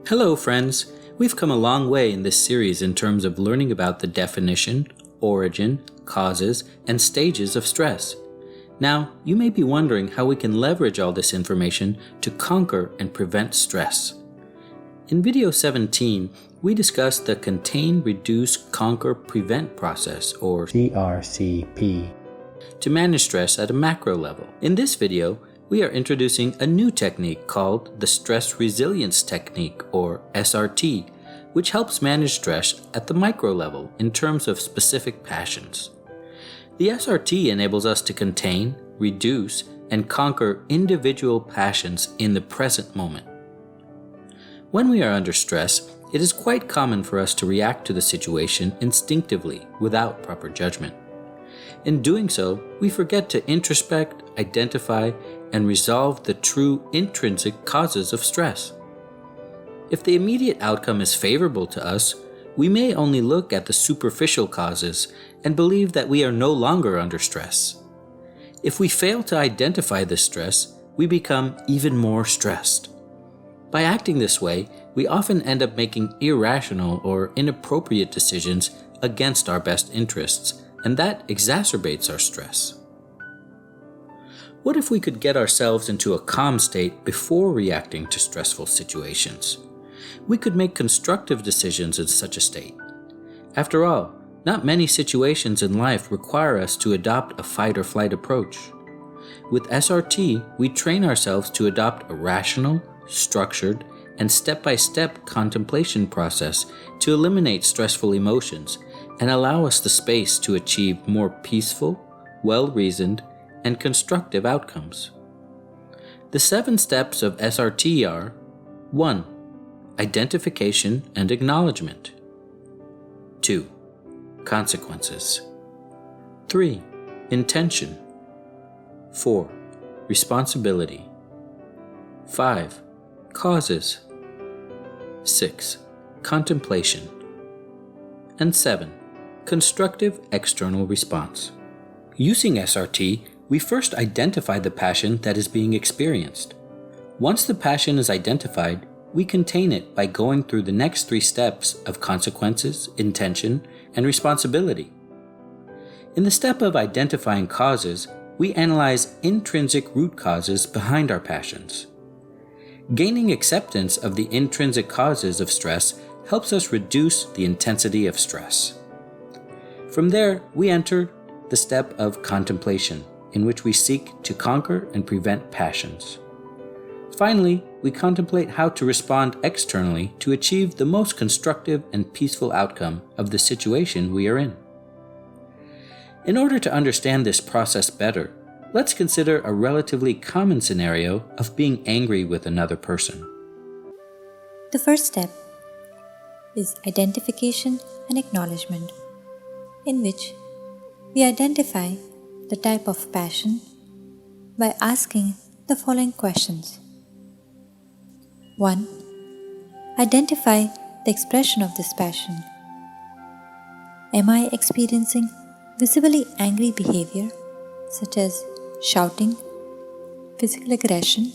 Hello friends! We've come a long way in this series in terms of learning about the definition, origin, causes, and stages of stress. Now, you may be wondering how we can leverage all this information to conquer and prevent stress. In video 17, we discussed the Contain, Reduce, Conquer, Prevent process, or CRCP, to manage stress at a macro level. In this video, we are introducing a new technique called the Stress Resilience Technique, or SRT, which helps manage stress at the micro level in terms of specific passions. The SRT enables us to contain, reduce, and conquer individual passions in the present moment. When we are under stress, it is quite common for us to react to the situation instinctively without proper judgment. In doing so, we forget to introspect, identify, and resolve the true intrinsic causes of stress. If the immediate outcome is favorable to us, we may only look at the superficial causes and believe that we are no longer under stress. If we fail to identify this stress, we become even more stressed. By acting this way, we often end up making irrational or inappropriate decisions against our best interests, and that exacerbates our stress. What if we could get ourselves into a calm state before reacting to stressful situations? We could make constructive decisions in such a state. After all, not many situations in life require us to adopt a fight-or-flight approach. With SRT, we train ourselves to adopt a rational, structured, and step-by-step contemplation process to eliminate stressful emotions and allow us the space to achieve more peaceful, well-reasoned, and constructive outcomes. The 7 steps of SRT are: 1. Identification and acknowledgement. 2. Consequences. 3. Intention. 4. Responsibility. 5. Causes. 6. Contemplation. And 7. Constructive external response. Using SRT, we first identify the passion that is being experienced. Once the passion is identified, we contain it by going through the next 3 steps of consequences, intention, and responsibility. In the step of identifying causes, we analyze intrinsic root causes behind our passions. Gaining acceptance of the intrinsic causes of stress helps us reduce the intensity of stress. From there, we enter the step of contemplation, in which we seek to conquer and prevent passions. Finally, we contemplate how to respond externally to achieve the most constructive and peaceful outcome of the situation we are in. In order to understand this process better, let's consider a relatively common scenario of being angry with another person. The first step is identification and acknowledgement, in which we identify the type of passion by asking the following questions. 1. Identify the expression of this passion. Am I experiencing visibly angry behavior, such as shouting, physical aggression,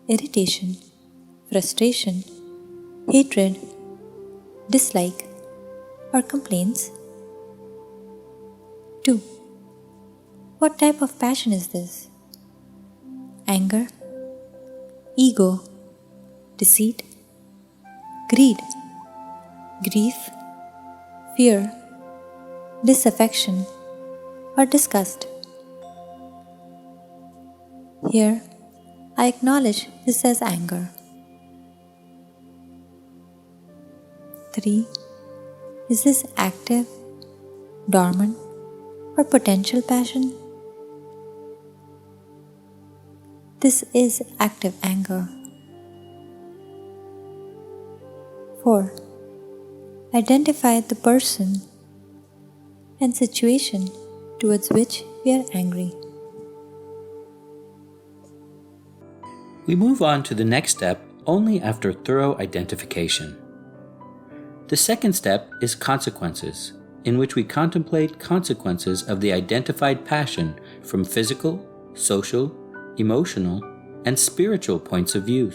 irritation, frustration, hatred, dislike, or complaints? 2. What type of passion is this? Anger, ego, deceit, greed, grief, fear, disaffection, or disgust? Here, I acknowledge this as anger. 3. Is this active, dormant, or potential passion? This is active anger. 4. Identify the person and situation towards which we are angry. We move on to the next step only after thorough identification. The second step is consequences, in which we contemplate consequences of the identified passion from physical, social, emotional, and spiritual points of view.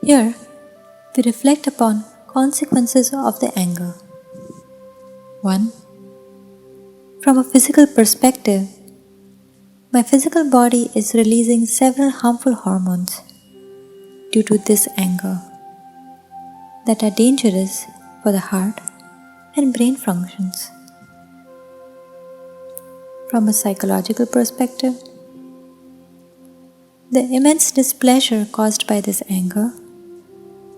Here, we reflect upon consequences of the anger. 1. From a physical perspective, my physical body is releasing several harmful hormones due to this anger that are dangerous for the heart and brain functions. From a psychological perspective, the immense displeasure caused by this anger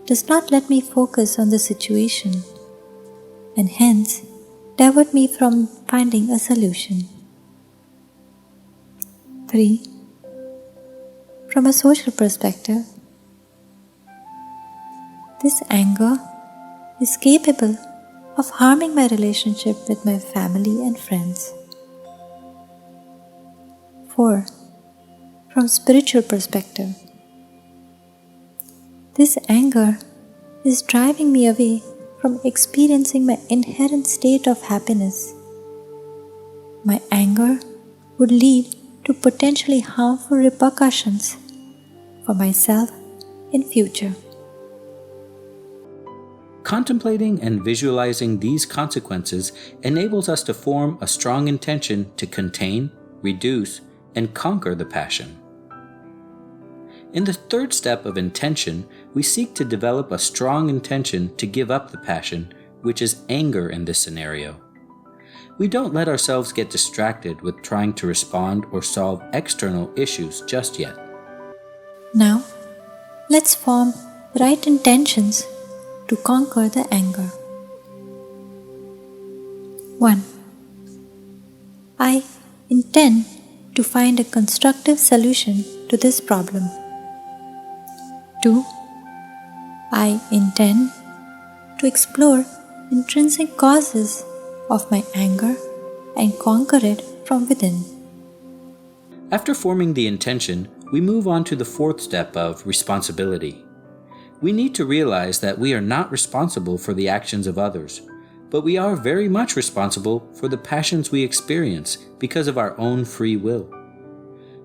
does not let me focus on the situation and hence divert me from finding a solution. 3. From a social perspective, this anger is capable of harming my relationship with my family and friends. 4. From spiritual perspective, this anger is driving me away from experiencing my inherent state of happiness. My anger would lead to potentially harmful repercussions for myself in future. Contemplating and visualizing these consequences enables us to form a strong intention to contain, reduce, and conquer the passion. In the third step of intention, we seek to develop a strong intention to give up the passion, which is anger in this scenario. We don't let ourselves get distracted with trying to respond or solve external issues just yet. Now, let's form right intentions to conquer the anger. 1. I intend to find a constructive solution to this problem. 2. I intend to explore intrinsic causes of my anger and conquer it from within. After forming the intention, we move on to the fourth step of responsibility. We need to realize that we are not responsible for the actions of others, but we are very much responsible for the passions we experience because of our own free will.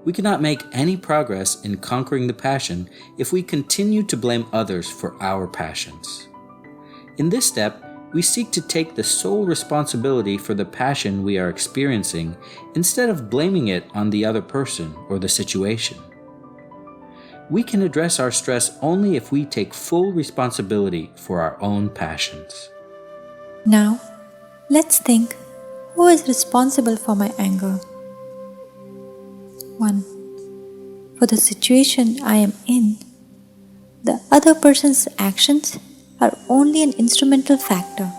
We cannot make any progress in conquering the passion if we continue to blame others for our passions. In this step, we seek to take the sole responsibility for the passion we are experiencing instead of blaming it on the other person or the situation. We can address our stress only if we take full responsibility for our own passions. Now, let's think, who is responsible for my anger? 1. For the situation I am in, the other person's actions are only an instrumental factor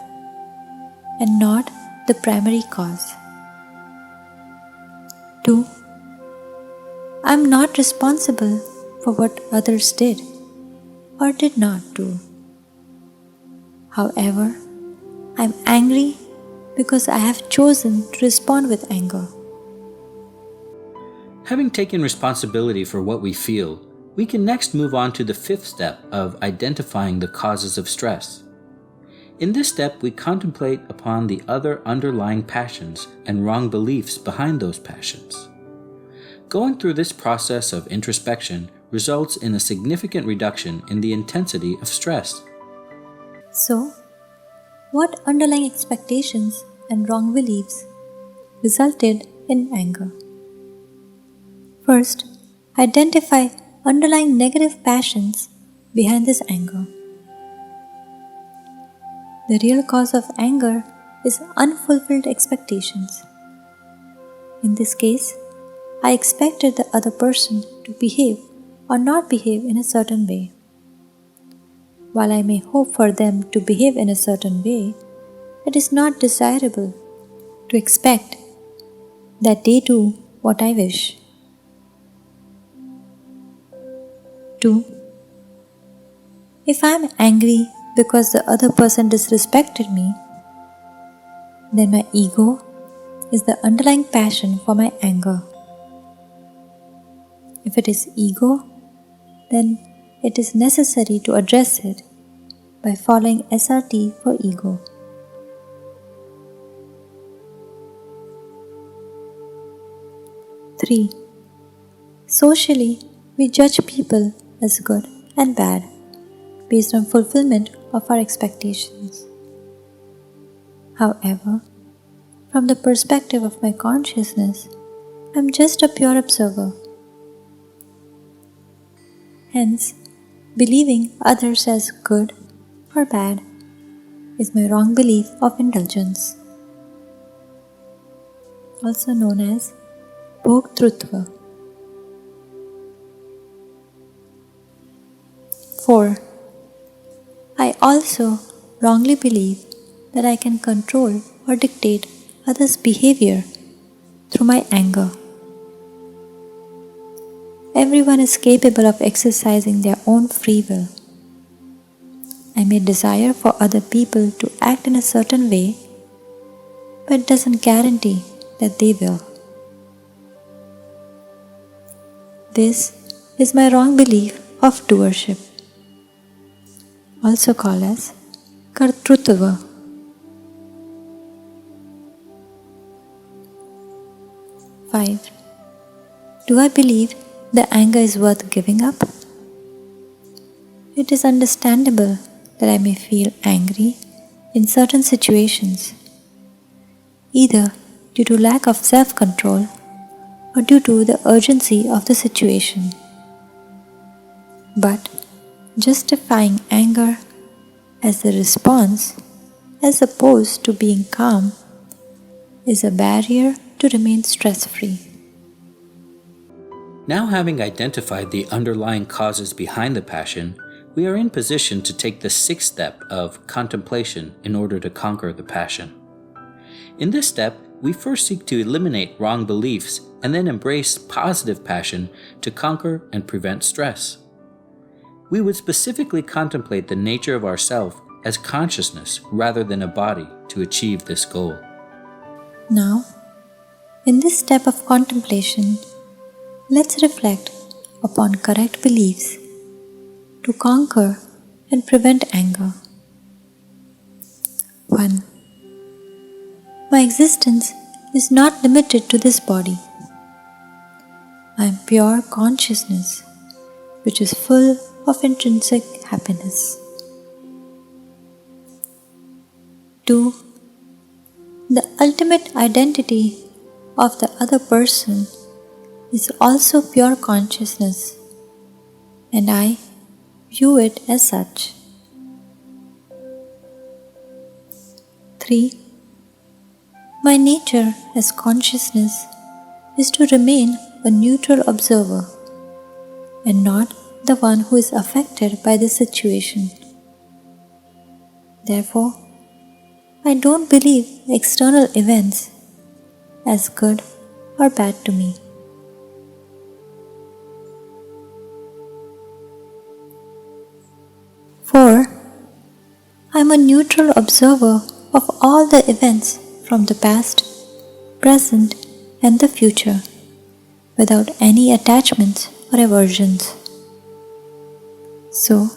and not the primary cause. 2. I am not responsible for what others did or did not do. However, I am angry because I have chosen to respond with anger. Having taken responsibility for what we feel, we can next move on to the fifth step of identifying the causes of stress. In this step, we contemplate upon the other underlying passions and wrong beliefs behind those passions. Going through this process of introspection results in a significant reduction in the intensity of stress. So, what underlying expectations and wrong beliefs resulted in anger? First, identify underlying negative passions behind this anger. The real cause of anger is unfulfilled expectations. In this case, I expected the other person to behave or not behave in a certain way. While I may hope for them to behave in a certain way, it is not desirable to expect that they do what I wish. 2. If I am angry because the other person disrespected me, then my ego is the underlying passion for my anger. If it is ego, then it is necessary to address it by following SRT for ego. 3. Socially, we judge people as good and bad based on fulfillment of our expectations. However, from the perspective of my consciousness, I am just a pure observer. Hence, believing others as good or bad is my wrong belief of indulgence, also known as Bhoktrutva. 4. I also wrongly believe that I can control or dictate others' behavior through my anger. Everyone is capable of exercising their own free will. I may desire for other people to act in a certain way, but it doesn't guarantee that they will. This is my wrong belief of doership, also called as Kartrutva. 5. Do I believe that anger is worth giving up? It is understandable that I may feel angry in certain situations, either due to lack of self-control or due to the urgency of the situation. But justifying anger as the response, as opposed to being calm, is a barrier to remain stress-free. Now, having identified the underlying causes behind the passion, we are in position to take the sixth step of contemplation in order to conquer the passion. In this step, we first seek to eliminate wrong beliefs and then embrace positive passion to conquer and prevent stress. We would specifically contemplate the nature of ourself as consciousness rather than a body to achieve this goal. Now, in this step of contemplation, let's reflect upon correct beliefs to conquer and prevent anger. 1. My existence is not limited to this body. I am pure consciousness, which is full of intrinsic happiness. 2. The ultimate identity of the other person is also pure consciousness, and I view it as such. 3. My nature as consciousness is to remain a neutral observer and not the one who is affected by the situation. Therefore, I don't believe external events as good or bad to me. 4. I am a neutral observer of all the events from the past, present, and the future, without any attachments or aversions. So,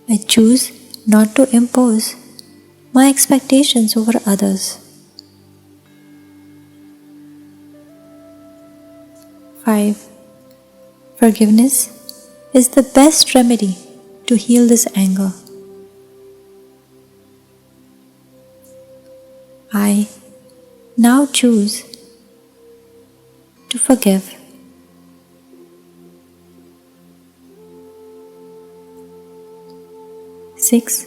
I choose not to impose my expectations over others. 5. Forgiveness is the best remedy to heal this anger. I now choose to forgive. 6.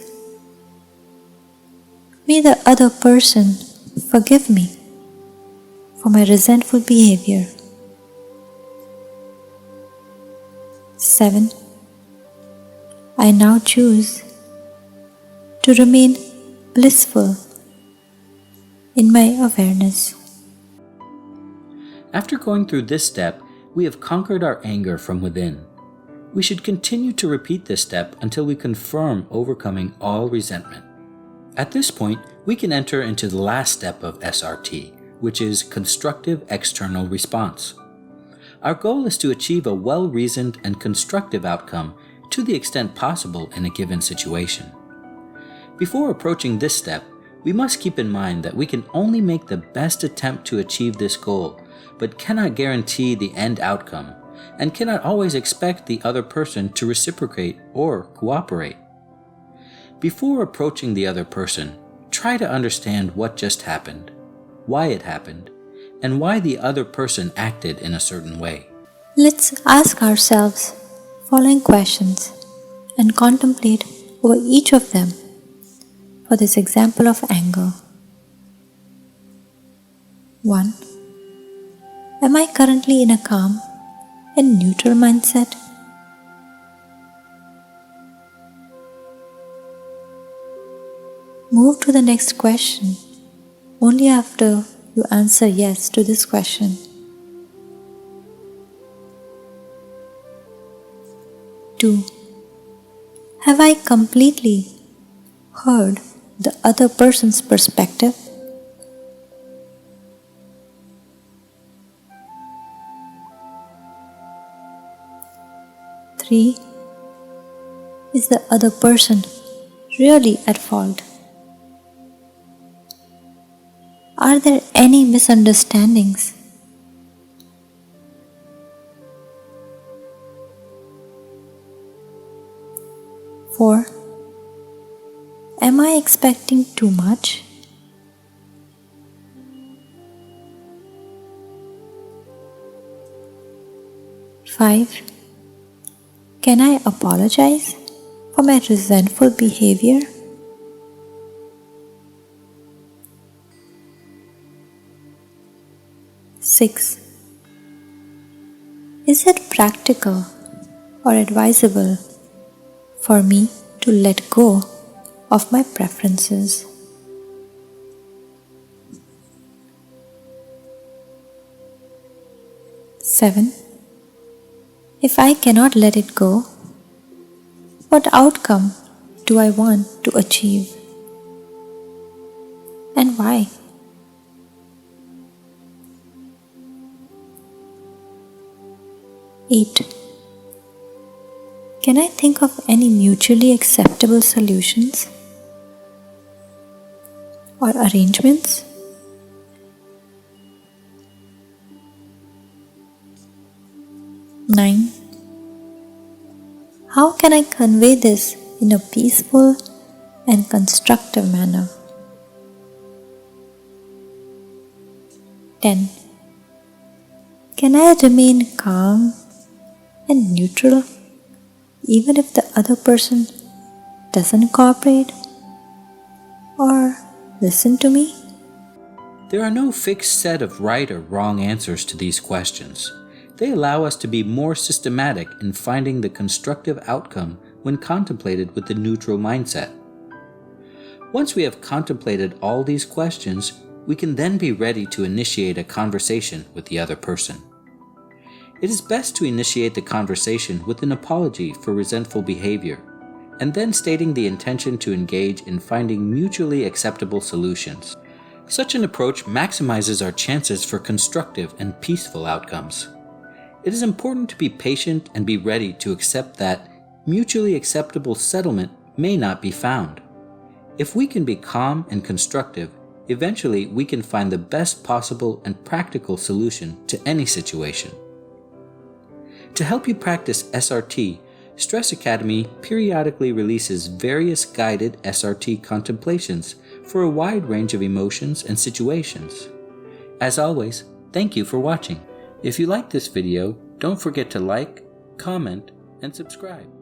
May the other person forgive me for my resentful behavior. 7. I now choose to remain blissful in my awareness. After going through this step, we have conquered our anger from within. We should continue to repeat this step until we confirm overcoming all resentment. At this point, we can enter into the last step of SRT, which is constructive external response. Our goal is to achieve a well-reasoned and constructive outcome to the extent possible in a given situation. Before approaching this step, we must keep in mind that we can only make the best attempt to achieve this goal, but cannot guarantee the end outcome, and cannot always expect the other person to reciprocate or cooperate. Before approaching the other person, try to understand what just happened, why it happened, and why the other person acted in a certain way. Let's ask ourselves following questions and contemplate over each of them for this example of anger. 1. Am I currently in a calm and neutral mindset? Move to the next question only after you answer yes to this question. 2. Have I completely heard the other person's perspective? 3. Is the other person really at fault? Are there any misunderstandings? 4. Am I expecting too much? 5. Can I apologize for my resentful behavior? 6. Is it practical or advisable for me to let go of my preferences? 7. If I cannot let it go, what outcome do I want to achieve? And why? 8. Can I think of any mutually acceptable solutions or arrangements? 9. How can I convey this in a peaceful and constructive manner? 10. Can I remain calm and neutral even if the other person doesn't cooperate or listen to me? There are no fixed set of right or wrong answers to these questions. They allow us to be more systematic in finding the constructive outcome when contemplated with the neutral mindset. Once we have contemplated all these questions, we can then be ready to initiate a conversation with the other person. It is best to initiate the conversation with an apology for resentful behavior, and then stating the intention to engage in finding mutually acceptable solutions. Such an approach maximizes our chances for constructive and peaceful outcomes. It is important to be patient and be ready to accept that mutually acceptable settlement may not be found. If we can be calm and constructive, eventually we can find the best possible and practical solution to any situation. To help you practice SRT, Stress Academy periodically releases various guided SRT contemplations for a wide range of emotions and situations. As always, thank you for watching. If you like this video, don't forget to like, comment, and subscribe.